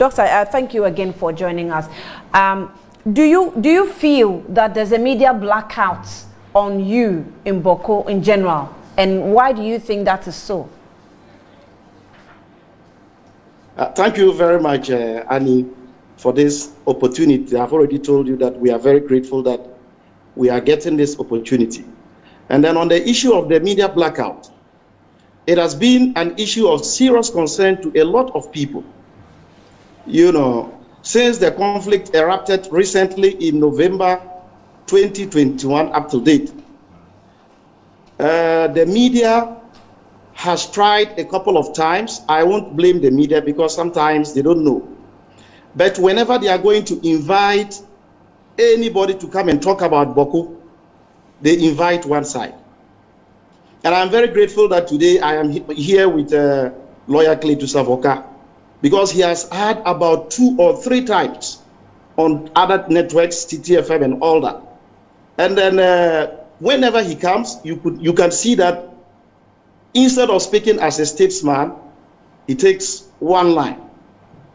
Doctor, thank you again for joining us. Do you feel that there's a media blackout on you in Bawku in general, and why do you think that is so? Thank you very much, Annie, for this opportunity. I've already told you that we are very grateful that we are getting this opportunity. And then on the issue of the media blackout, it has been an issue of serious concern to a lot of people. You know, since the conflict erupted recently in November 2021 up to date, the media has tried a couple of times. I won't blame the media because sometimes they don't know. But whenever they are going to invite anybody to come and talk about Bawku, they invite one side. And I'm very grateful that today I am here with lawyer Cletus Avoka, because he has had about 2 or 3 times on other networks, TTFM and all that. And then whenever he comes, you can see that instead of speaking as a statesman, he takes one line.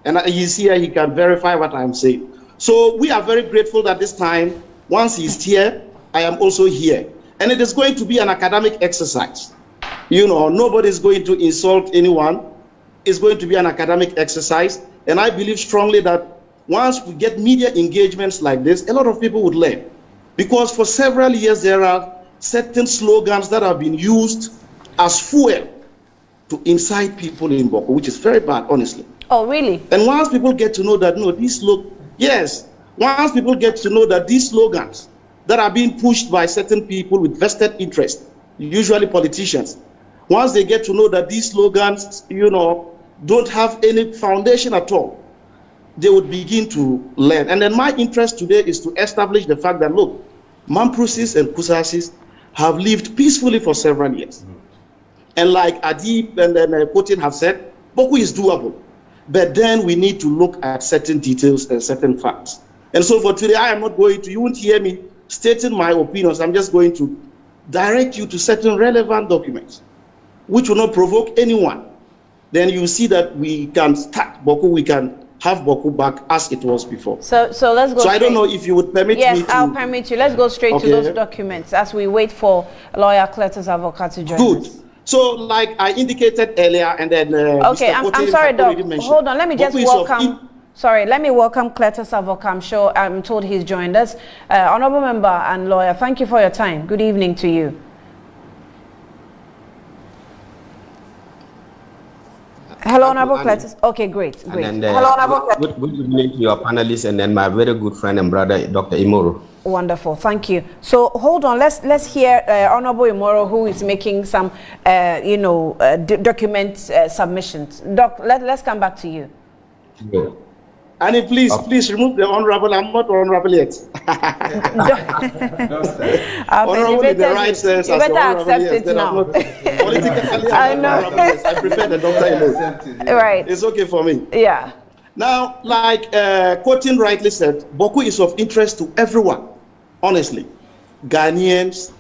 And he's here, he can verify what I'm saying. So we are very grateful that this time, once he's here, I am also here. And it is going to be an academic exercise. You know, nobody's going to insult anyone. It's going to be an academic exercise. And I believe strongly that once we get media engagements like this, a lot of people would learn. Because for several years, there are certain slogans that have been used as fuel to incite people in Bawku, which is very bad, honestly. Oh, really? And once people get to know that, no, once people get to know that these slogans that are being pushed by certain people with vested interest, usually politicians, once they get to know that these slogans, you know, don't have any foundation at all, they would begin to learn. And then my interest today is to establish the fact that, look, Mamprusis and Kusasis have lived peacefully for several years. And like Adib and then Putin have said, Bawku is doable. But then we need to look at certain details and certain facts. And so for today, I am not going to, you won't hear me stating my opinions. I'm just going to direct you to certain relevant documents, which will not provoke anyone. Then you see that we can start Bawku, we can have Bawku back as it was before. So let's go. So I don't know if you would permit me to... Yes, I'll permit you. Let's go straight to those documents as we wait for lawyer Cletus Avoka to join us. So, like I indicated earlier, and then okay, I'm sorry, Doc. Hold on, let me just welcome. Sorry, let me welcome Cletus Avoka. I'm told he's joined us. Honorable member and lawyer, thank you for your time. Good evening to you. Hello, Honorable Cletus. Okay, great. And then, hello, Honorable. Good evening to your panelists, and then my very good friend and brother, Dr. Imoro. Wonderful, thank you. So hold on, let's hear Honorable Imoro, who is making some, document submissions. Doc, let's come back to you. Yeah. Annie, please remove the honorable. I'm not honorable yet. Honorable in the right sense. You better accept it now. Politically, I know. I prefer the doctor alone. Right. It's okay for me. Yeah. Now, like Kotin rightly said, Bawku is of interest to everyone, honestly, Ghanaians.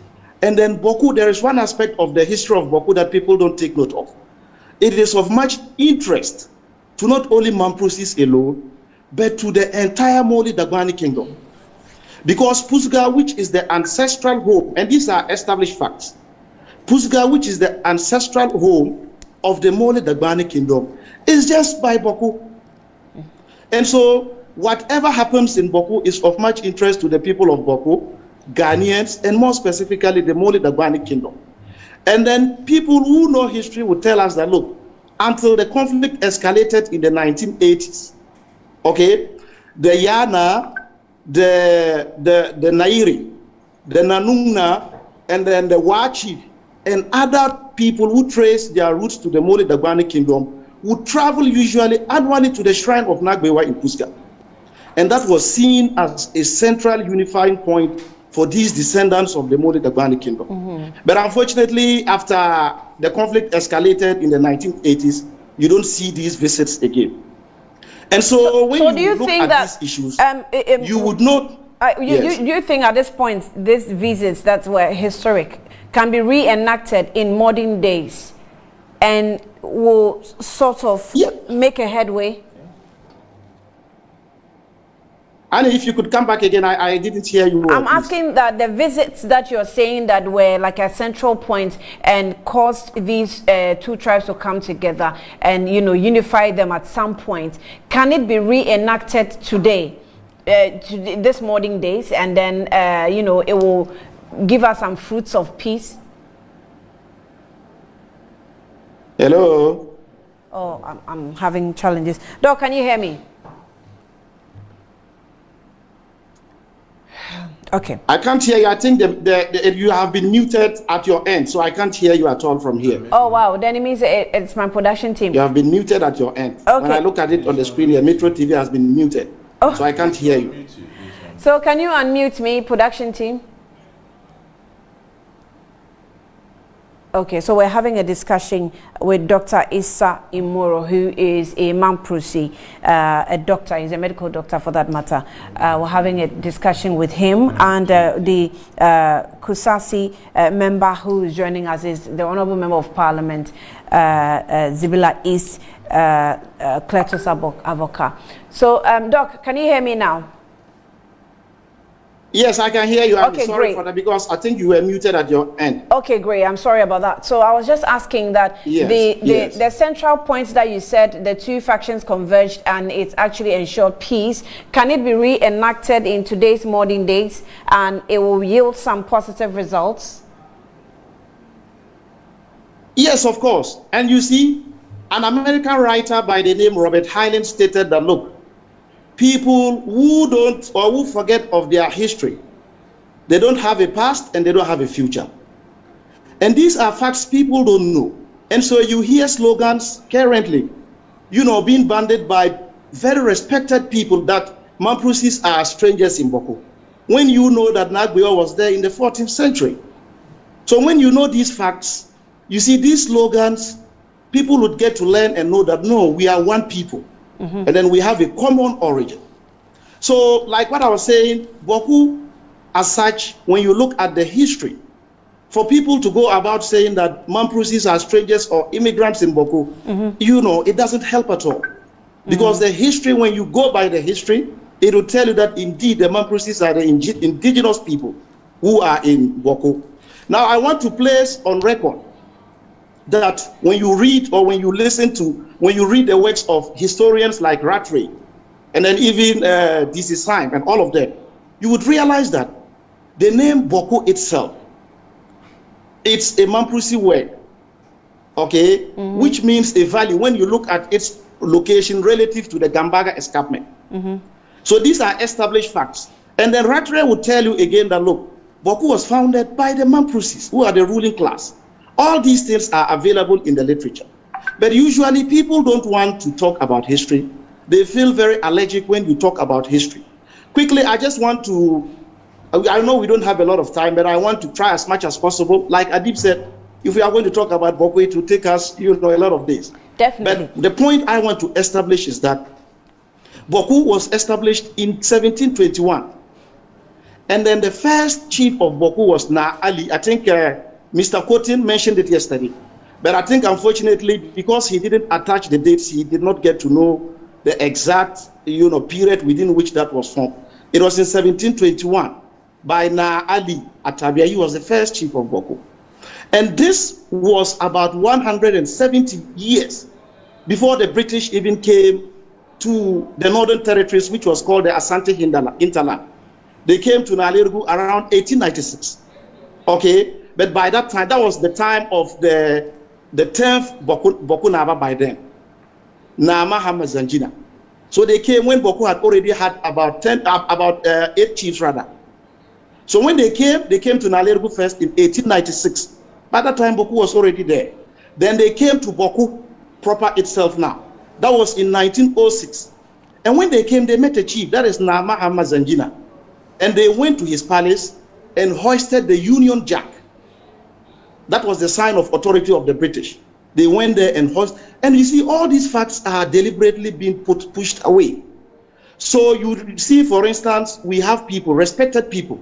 And then Bawku, there is one aspect of the history of Bawku that people don't take note of. It is of much interest to not only Mamprusis alone, but to the entire Moli Dagbani kingdom. Because Pusga, which is the ancestral home, and these are established facts, Pusga, which is the ancestral home of the Moli Dagbani kingdom, is just by Bawku. And so whatever happens in Bawku is of much interest to the people of Bawku, Ghanaians, and more specifically the Moli Dagbani kingdom. And then people who know history will tell us that, look, until the conflict escalated in the 1980s, okay, the Yana, the Nairi, the Nanungna, and then the Wachi, and other people who trace their roots to the Moli Dagbani kingdom would travel usually annually to the shrine of Nagbewa in Pusga. And that was seen as a central unifying point for these descendants of the Moli Dagbani kingdom. Mm-hmm. But unfortunately, after the conflict escalated in the 1980s, you don't see these visits again. And so when you look at these issues, you would not... you think at this point, these visits that were historic can be reenacted in modern days and will sort of make a headway? And if you could come back again, I didn't hear you. I'm asking that the visits that you're saying that were like a central point and caused these two tribes to come together and, you know, unify them at some point, can it be reenacted today, this modern days, and then, you know, it will give us some fruits of peace? Hello? Oh, I'm having challenges. Doc, can you hear me? Okay. I can't hear you. I think you have been muted at your end, so I can't hear you at all from here. Oh, wow. Then it means it's my production team. You have been muted at your end. Okay. When I look at it on the screen here, Metro TV has been muted. Oh. So I can't hear you. So can you unmute me, production team? Okay, so we're having a discussion with Dr. Issa Imoro, who is a Mamprugu, a doctor, he's a medical doctor for that matter. We're having a discussion with him, and the Kusasi member who is joining us is the Honorable Member of Parliament, Zibila East, Cletus Avoka. So, Doc, can you hear me now? Yes, I can hear you. I'm okay, sorry great. for that because I think you were muted at your end. Okay, great. I'm sorry about that. So I was just asking that the central points that you said, the two factions converged and it's actually ensured peace. Can it be reenacted in today's modern days and it will yield some positive results? Yes, of course. And you see, an American writer by the name Robert Hyland stated that, look, people who don't or who forget of their history, they don't have a past and they don't have a future. And these are facts people don't know. And so you hear slogans currently, you know, being banded by very respected people that Mamprugus are strangers in Bawku. When you know that Nagbio was there in the 14th century. So when you know these facts, you see these slogans, people would get to learn and know that, no, we are one people. And then we have a common origin. So like what I was saying, Bawku as such, when you look at the history, for people to go about saying that Mamprugus are strangers or immigrants in Bawku, you know, it doesn't help at all. Because the history, when you go by the history, it will tell you that indeed the Mamprugus are the indigenous people who are in Bawku. Now I want to place on record that when you read or when you listen to, when you read the works of historians like Rattray, and then even D.C. Syme and all of them, you would realize that the name Bawku itself, it's a Mamprugu word, okay, which means a valley when you look at its location relative to the Gambaga escarpment. So these are established facts. And then Rattray would tell you again that, look, Bawku was founded by the Mamprugus, who are the ruling class. All these things are available in the literature. But usually people don't want to talk about history. They feel very allergic when you talk about history. Quickly, I just want to, I know we don't have a lot of time, but I want to try as much as possible. Like Adib said, if we are going to talk about Bawku, it will take us, you know, a lot of days. Definitely. But the point I want to establish is that Bawku was established in 1721. And then the first chief of Bawku was Na Ali. I think Mr. Kotin mentioned it yesterday. But I think, unfortunately, because he didn't attach the dates, he did not get to know the exact, you know, period within which that was formed. It was in 1721 by Na Ali Atabia. He was the first chief of Bawku. And this was about 170 years before the British even came to the northern territories, which was called the Asante Hinterland. They came to Nalirgu around 1896. Okay? But by that time, that was the time of the 10th Bawku Naba by then. Nama Hamazanjina. So they came when Bawku had already had about 8 chiefs rather. So when they came to Nalirgu first in 1896. By that time, Bawku was already there. Then they came to Bawku proper itself now. That was in 1906. And when they came, they met a chief, that is Nama Hamazanjina. And they went to his palace and hoisted the Union Jack. That was the sign of authority of the British. They went there and hoisted. And you see, all these facts are deliberately being pushed away. So you see, for instance, we have people, respected people.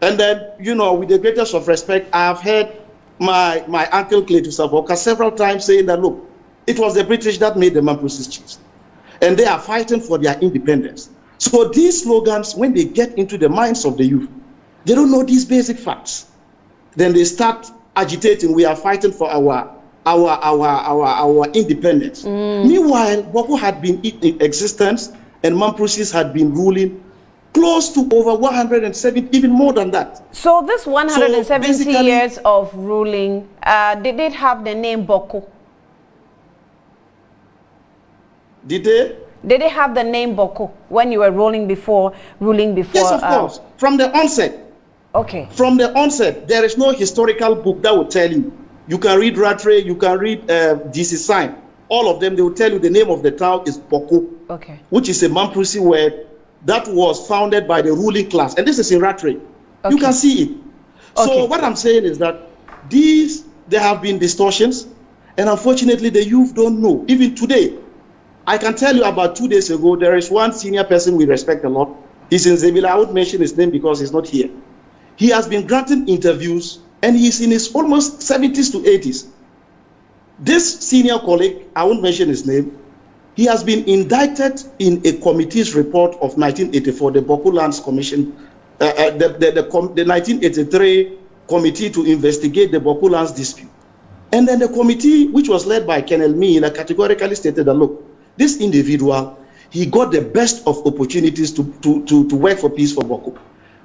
And then, you know, with the greatest of respect, I have heard my uncle Cletus Avoka several times saying that, look, it was the British that made the Mamprugu chiefs. And they are fighting for their independence. So these slogans, when they get into the minds of the youth, they don't know these basic facts. Then they start agitating. We are fighting for our independence. Meanwhile, Bawku had been in existence, and Mamprusis had been ruling close to over 170, even more than that. So this 170 years of ruling, did it have the name Bawku? Did they? Did they have the name Bawku when you were ruling before? Yes, of course. From the onset. Okay. From the onset, there is no historical book that will tell you. You can read Rattray, you can read DC Sign. All of them, they will tell you the name of the town is Bawku, okay, which is a Mamprusi word that was founded by the ruling class. And this is in Rattray. Okay. You can see it. Okay. So what I'm saying is that there have been distortions, and unfortunately the youth don't know. Even today, I can tell you about 2 days ago, there is one senior person we respect a lot. He's in Zebila. I won't mention his name because he's not here. He has been granting interviews, and he's in his almost 70s to 80s. This senior colleague, I won't mention his name, he has been indicted in a committee's report of 1984, the Bawku Lands Commission, the 1983 committee to investigate the Bawku Lands dispute. And then the committee, which was led by Colonel Mina, categorically stated that, look, this individual, he got the best of opportunities to work for peace for Bawku.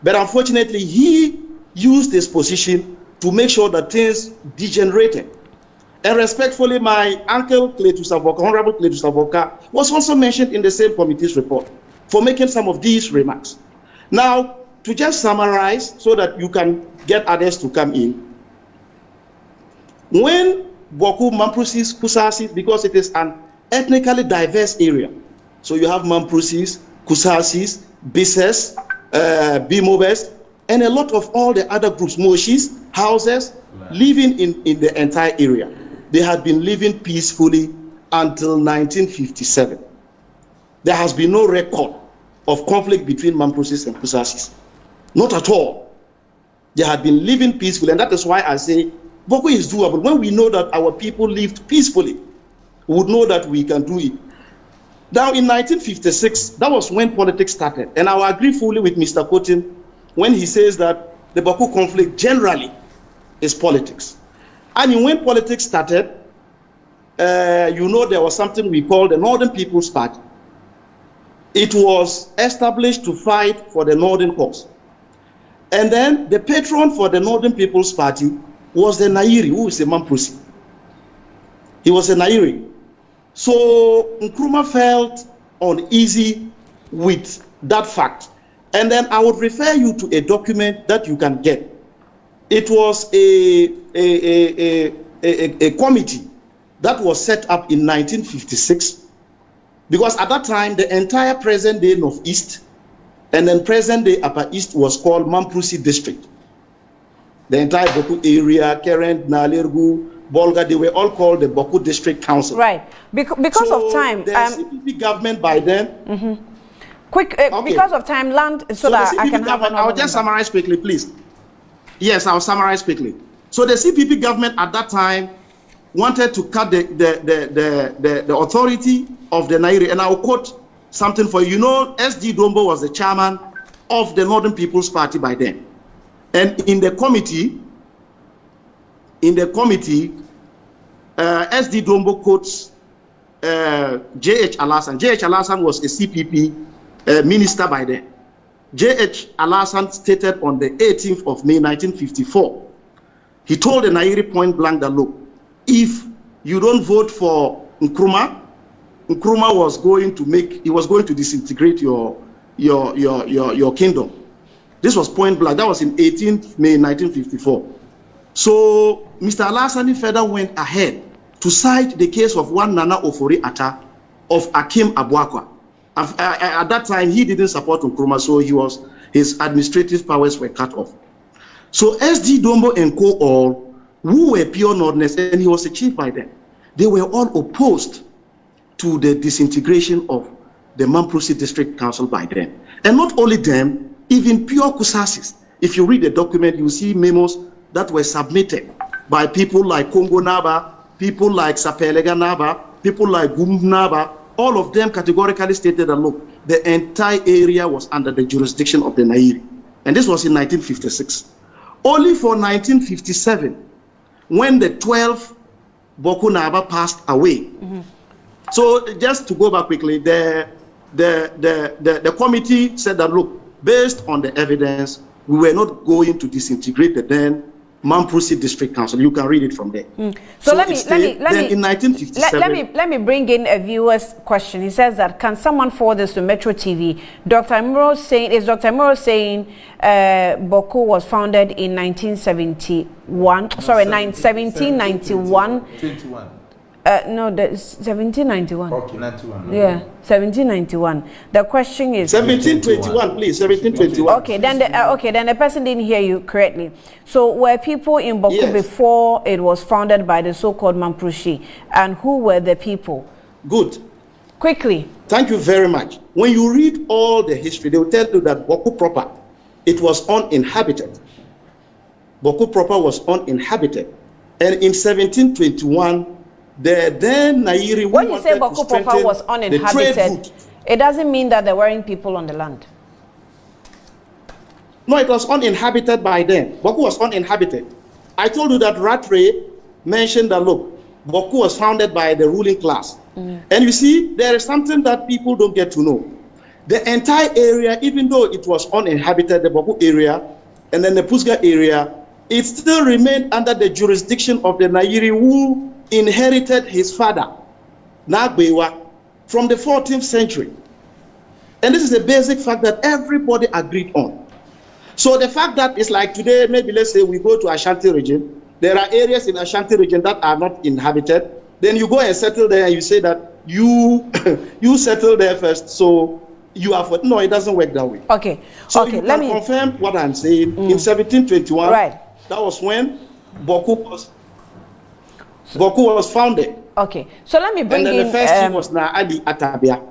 But unfortunately, he used his position to make sure that things degenerated. And respectfully, my uncle, Honorable Cletus Savoka, was also mentioned in the same committee's report for making some of these remarks. Now, to just summarize so that you can get others to come in, when Bawku, Mamprusis, Kusasis, because it is an ethnically diverse area, so you have Mamprusis, Kusasis, Bises, Bimobes, and a lot of all the other groups, Moshis, houses, living in the entire area. They had been living peacefully until 1957. There has been no record of conflict between Mamprusis and Kusasis. Not at all. They had been living peacefully, and that is why I say Bawku is doable. When we know that our people lived peacefully, we would know that we can do it. Now, in 1956, that was when politics started. And I will agree fully with Mr. Kotin when he says that the Bawku conflict generally is politics. I mean, when politics started, you know, there was something we called the Northern People's Party. It was established to fight for the Northern cause. And then the patron for the Northern People's Party was the Nairi, who is a Mamprusi. He was a Nairi. So Nkrumah felt uneasy with that fact. And then I would refer you to a document that you can get. It was a committee that was set up in 1956, because at that time the entire present day Northeast and then present day Upper East was called Mamprusi district. The entire Bawku area, Kerent, Nalergu, Bolga, they were all called the Bawku District Council. Right. Because of time. The CPP government by then. Quick, okay. Because of time, land, so that I can have another. I'll just summarize quickly, please. Yes, I'll summarize quickly. So the CPP government at that time wanted to cut the authority of the Nairi, and I'll quote something for you. You know, SD Dombo was the chairman of the Northern People's Party by then. And in the committee, SD Dombo quotes J.H. Alassane. J.H. Alassane was a CPP minister by then. J.H. Alassane stated on the 18th of May 1954, he told the Nairi point blank that, look, if you don't vote for Nkrumah was going to disintegrate your kingdom. This was point blank. That was in 18th May 1954. So Mr. Alassane further went ahead to cite the case of one Nana Ofori Atta of Akim Abuakwa. At that time, he didn't support Nkrumah, so his administrative powers were cut off. So SD Dombo and co-all, who were pure Northerners, and he was a chief by then, they were all opposed to the disintegration of the Mamprusi District Council by then. And not only them, even pure Kusasis. If you read the document, you see memos that were submitted by people like Kongo Naba, people like Sapelega Naba, people like Gum Naba. All of them categorically stated that, look, the entire area was under the jurisdiction of the Nairi. And this was in 1956. Only for 1957, when the 12 Bawku Naba passed away. So just to go back quickly, the committee said that, look, based on the evidence, we were not going to disintegrate the then Mamprugu District Council. You can read it from there. So let me in 1957. Let me bring in a viewer's question. He says that, can someone forward this to Metro TV? Dr. Imoro saying, is Dr. Imoro saying Bawku was founded in 1971? No, sorry, 1791. 21. No, 1791. Okay, 91. Yeah, 1791. The question is 1721, please. 1721. Okay, then the person didn't hear you correctly. So were people in Bawku before it was founded by the so-called Mamprugu, and who were the people? Good. Quickly. Thank you very much. When you read all the history, they will tell you that Bawku proper, it was uninhabited. Bawku proper was uninhabited, and in 1721. The then Nairi, when you say Bawku proper was uninhabited, it doesn't mean that there weren't people on the land. No, it was uninhabited by then. Bawku was uninhabited. I told you that Rattray mentioned that, look, Bawku was founded by the ruling class. And you see, there is something that people don't get to know. The entire area, even though it was uninhabited, the Bawku area, and then the Pusga area, it still remained under the jurisdiction of the Nairi, who inherited his father, Nagbewa, from the 14th century. And this is a basic fact that everybody agreed on. So the fact that it's like today, maybe let's say we go to Ashanti region, there are areas in Ashanti region that are not inhabited, then you go and settle there and you say that you you settle there first, so you are for, no, it doesn't work that way. Okay. So okay, you let can me confirm what I'm saying. In 1721, right. That was when Bawku was founded. Okay, so let me bring in. And then in, the first chief was Naadi Atabia.